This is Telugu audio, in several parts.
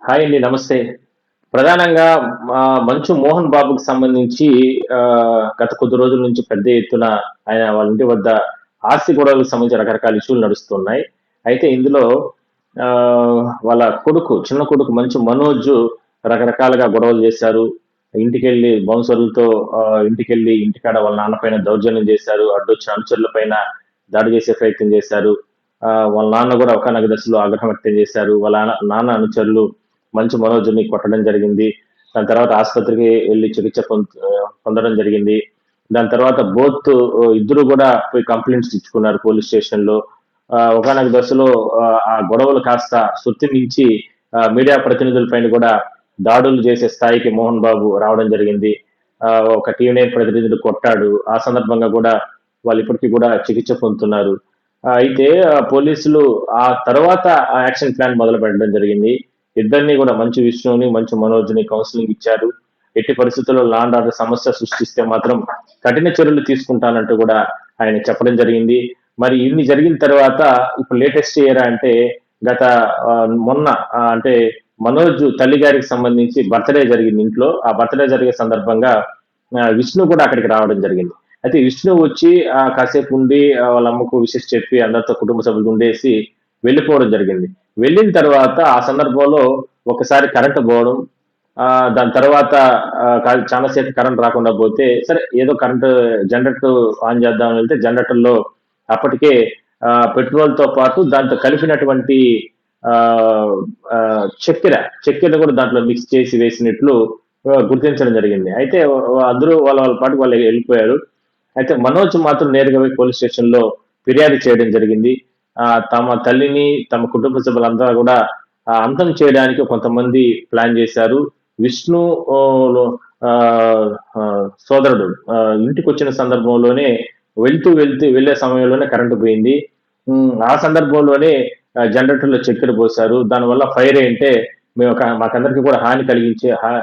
హాయ్ అండి. నమస్తే. ప్రధానంగా మంచు మోహన్ బాబుకి సంబంధించి గత కొద్ది రోజుల నుంచి పెద్ద ఎత్తున ఆయన వాళ్ళ ఇంటి వద్ద ఆస్తి గొడవలకు సంబంధించి రకరకాల ఇష్యూలు నడుస్తున్నాయి. అయితే ఇందులో వాళ్ళ కొడుకు, చిన్న కొడుకు మంచు మనోజ్ రకరకాలుగా గొడవలు చేశారు. ఇంటికెళ్ళి బౌన్సర్లతో ఇంటికెళ్ళి ఇంటికాడ వాళ్ళ నాన్న పైన దౌర్జన్యం చేశారు. అడ్డొచ్చిన అనుచరుల పైన దాడి చేసే ప్రయత్నం చేశారు. వాళ్ళ నాన్న కూడా ఒకానొక దశలో ఆగ్రహం వ్యక్తం చేశారు. వాళ్ళ నాన్న అనుచరులు మంచు మనోజ్‌ని కొట్టడం జరిగింది. దాని తర్వాత ఆస్పత్రికి వెళ్లి చికిత్స పొందడం జరిగింది. దాని తర్వాత ఇద్దరు కూడా పోయి కంప్లెయింట్స్ ఇచ్చుకున్నారు పోలీస్ స్టేషన్‌లో. ఒకానొక దశలో ఆ గొడవలు కాస్త శృతి మించి మీడియా ప్రతినిధుల పైన కూడా దాడులు చేసే స్థాయికి మోహన్ బాబు రావడం జరిగింది. ఒక టీవీ9 ప్రతినిధిని కొట్టాడు. ఆ సందర్భంగా కూడా వాళ్ళు ఇప్పటికి కూడా చికిత్స పొందుతున్నారు. అయితే పోలీసులు ఆ తర్వాత ఆ యాక్షన్ ప్లాన్ మొదలు పెట్టడం జరిగింది. ఇద్దరిని కూడా మంచు విష్ణుని, మంచు మనోజ్‌ని కౌన్సెలింగ్ ఇచ్చారు. ఎట్టి పరిస్థితుల్లో లా అండ్ ఆర్డర్ సమస్య సృష్టిస్తే మాత్రం కఠిన చర్యలు తీసుకుంటానంటూ కూడా ఆయన చెప్పడం జరిగింది. మరి ఇన్ని జరిగిన తర్వాత ఇప్పుడు లేటెస్ట్ ఇయర్ అంటే గత మొన్న అంటే మనోజ్ తల్లి గారికి సంబంధించి బర్త్‌డే జరిగింది ఇంట్లో. ఆ బర్త్‌డే జరిగే సందర్భంగా విష్ణు కూడా అక్కడికి రావడం జరిగింది. అయితే విష్ణు వచ్చి కాసేపు ఉండి వాళ్ళ అమ్మకు విషెస్ చెప్పి అందరితో కుటుంబ సభ్యులతో ఉండేసి వెళ్ళిపోవడం జరిగింది. వెళ్ళిన తర్వాత ఆ సందర్భంలో ఒకసారి కరెంట్ పోవడం, దాని తర్వాత చాలా సేపు కరెంట్ రాకుండా పోతే, సరే ఏదో కరెంట్ జనరేటర్ ఆన్ చేద్దామని వెళ్తే జనరేటర్‌లో అప్పటికే పెట్రోల్‌తో పాటు దాంతో కలిపినటువంటి ఆహ్, ఆహ్, చక్కెర కూడా దాంట్లో మిక్స్ చేసి వేసినట్లు గుర్తించడం జరిగింది. అయితే అందరూ వాళ్ళ వాళ్ళ పాటికి వాళ్ళు వెళ్ళిపోయారు. అయితే మనోజ్ మాత్రం నేరుగా పోయి పోలీస్ స్టేషన్‌లో ఫిర్యాదు చేయడం జరిగింది. తమ తల్లిని, తమ కుటుంబ సభ్యులంతా కూడా అంతం చేయడానికి కొంతమంది ప్లాన్ చేశారు. విష్ణు ఓలో సోదరుడు ఇంటికొచ్చిన సందర్భంలోనే వెళ్ళే సమయంలోనే కరెంట్ పోయింది. ఆ సందర్భంలోనే జనరేటర్‌లో చక్కెర పోశారు. దానివల్ల ఫైర్ అయింటే మాకందరికీ కూడా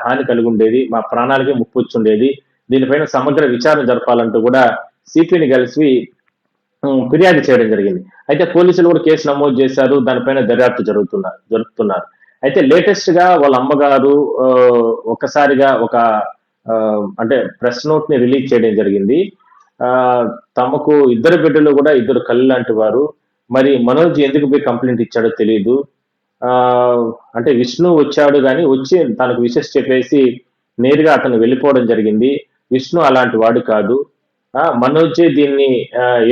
హాని కలిగుండేది. మా ప్రాణాలకే ముప్పొచ్చుండేది. దీనిపైన సమగ్ర విచారణ జరపాలంటూ కూడా సిపిని కలిసి ఫిర్యాదు చేయడం జరిగింది. అయితే పోలీసులు కూడా కేసు నమోదు చేశారు. దానిపైన దర్యాప్తు జరుపుతున్నారు. అయితే లేటెస్ట్‌గా వాళ్ళ అమ్మగారు ఒక్కసారిగా అంటే ప్రెస్ నోట్‌ని రిలీజ్ చేయడం జరిగింది. తమకు ఇద్దరు బిడ్డలు కూడా ఇద్దరు కళ్ళులాంటి వారు. మరి మనోజ్ ఎందుకు పోయి కంప్లెయింట్ ఇచ్చాడో తెలీదు. అంటే విష్ణు వచ్చాడు గాని వచ్చి తనకు విషెస్ చెప్పేసి నేరుగా అతను వెళ్ళిపోవడం జరిగింది. విష్ణు అలాంటి వాడు కాదు. మనోజే దీన్ని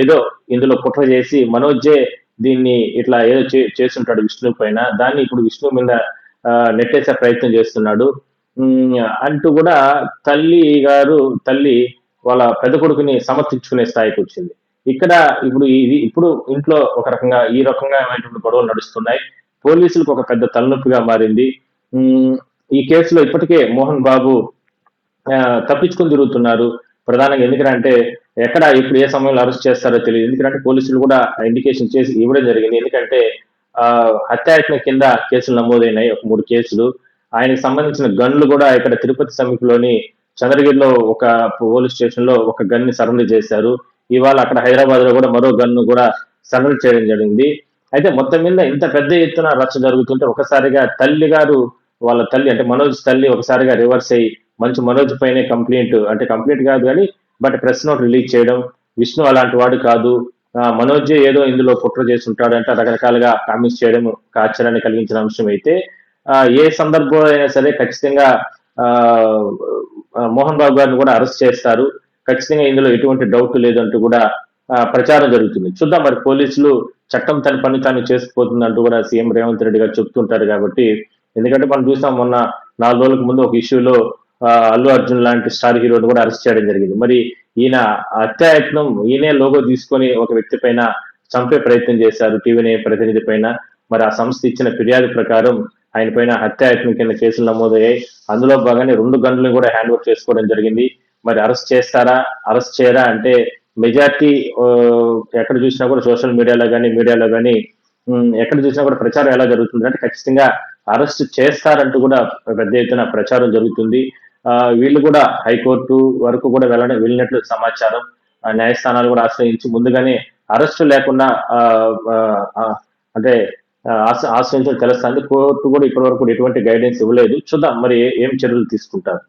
ఏదో ఇందులో కుట్ర చేసి మనోజే దీన్ని ఇట్లా ఏదో చేసుంటాడు విష్ణు పైన. దాన్ని ఇప్పుడు విష్ణు మీద నెట్టేసే ప్రయత్నం చేస్తున్నాడు. అంటూ కూడా తల్లి వాళ్ళ పెద్ద కొడుకుని సమర్థించుకునే స్థాయికొచ్చింది. ఇక్కడ ఇప్పుడు ఇంట్లో ఒక రకంగా ఈ రకమైనటువంటి గొడవలు నడుస్తున్నాయి. పోలీసులకు ఒక పెద్ద తలనొప్పిగా మారింది. హ్మ్. ఈ కేసులో ఇప్పటికే మోహన్ బాబు తప్పించుకొని తిరుగుతున్నారు. ప్రధానంగా ఎందుకంటే ఎక్కడ ఇప్పుడు ఏ సమయంలో అరెస్ట్ చేస్తారో తెలియదు. ఎందుకంటే పోలీసులు కూడా ఇండికేషన్ చేసి ఇవ్వడం జరిగింది. ఎందుకంటే హత్యాయత్నం కింద కేసులు నమోదైనాయి. ఒక 3 కేసులు. ఆయనకు సంబంధించిన గన్‌లు కూడా ఇక్కడ తిరుపతి సమీపంలోని చంద్రగిరిలో ఒక పోలీస్ స్టేషన్‌లో ఒక గన్‌ని సరెండర్ చేశారు. ఇవాళ అక్కడ హైదరాబాద్‌లో కూడా మరో గన్‌ను కూడా సరెండర్ చేయడం జరిగింది. అయితే మొత్తం మీద ఇంత పెద్ద ఎత్తున రచ్చ జరుగుతుంటే ఒకసారిగా వాళ్ళ తల్లి అంటే మనోజ్ తల్లి ఒకసారిగా రివర్స్ అయ్యి మంచు మనోజ్ పైనే కంప్లైంట్ కాదు గానీ ప్రెస్ నోట్ రిలీజ్ చేయడం. విష్ణు అలాంటి వాడు కాదు. మనోజే ఏదో ఇందులో కుట్ర చేసి ఉంటాడంటే రకరకాలుగా కామెంట్స్ చేయడం ఒక ఆశ్చర్యాన్ని కలిగించిన అంశం అయితే ఏ సందర్భంలో అయినా సరే ఖచ్చితంగా ఆహ్, మోహన్ బాబు గారిని కూడా అరెస్ట్ చేస్తారు. ఖచ్చితంగా ఇందులో ఎటువంటి డౌట్ లేదంటూ కూడా ప్రచారం జరుగుతుంది. చూద్దాం మరి పోలీసులు చట్టం తన పని తాను చేసుకుపోతుందంటూ కూడా సీఎం రేవంత్ రెడ్డి గారు చెప్తుంటారు కాబట్టి ఎందుకంటే మనం చూసాం మొన్న 4 రోజులకు ముందు ఒక ఇష్యూలో అల్లు అర్జున్ లాంటి స్టార్ హీరోని కూడా అరెస్ట్ చేయడం జరిగింది. మరి ఈయన హత్యాయత్నం ఈయనే లోగో తీసుకొని ఒక వ్యక్తి పైన చంపే ప్రయత్నం చేశారు టీవీ9 ప్రతినిధి పైన. మరి ఆ సంస్థ ఇచ్చిన ఫిర్యాదు ప్రకారం ఆయన పైన హత్యాయత్నం కింద కేసులు నమోదయ్యాయి. అందులో భాగంగానే 2 గన్‌లను కూడా హ్యాండ్ ఓవర్ చేసుకోవడం జరిగింది. మరి అరెస్ట్ చేస్తారా? అరెస్ట్ చేయరా? అంటే మెజారిటీ ఎక్కడ చూసినా కూడా సోషల్ మీడియాలో గాని ఎక్కడ చూసినా కూడా ప్రచారం ఎలా జరుగుతుందంటే ఖచ్చితంగా అరెస్ట్ చేస్తారంటూ కూడా పెద్ద ఎత్తున ప్రచారం జరుగుతుంది. వీళ్ళు కూడా హైకోర్టు వరకు కూడా వెళ్ళినట్లు సమాచారం. న్యాయస్థానాలు కూడా ఆశ్రయించి ముందుగానే అరెస్టు లేకుండా అంటే ఆశ్రయించడం తెలుస్తుంది. కోర్టు కూడా ఇప్పటి వరకు కూడా ఎటువంటి గైడెన్స్ ఇవ్వలేదు. చూద్దాం మరి ఏం చర్యలు తీసుకుంటారు.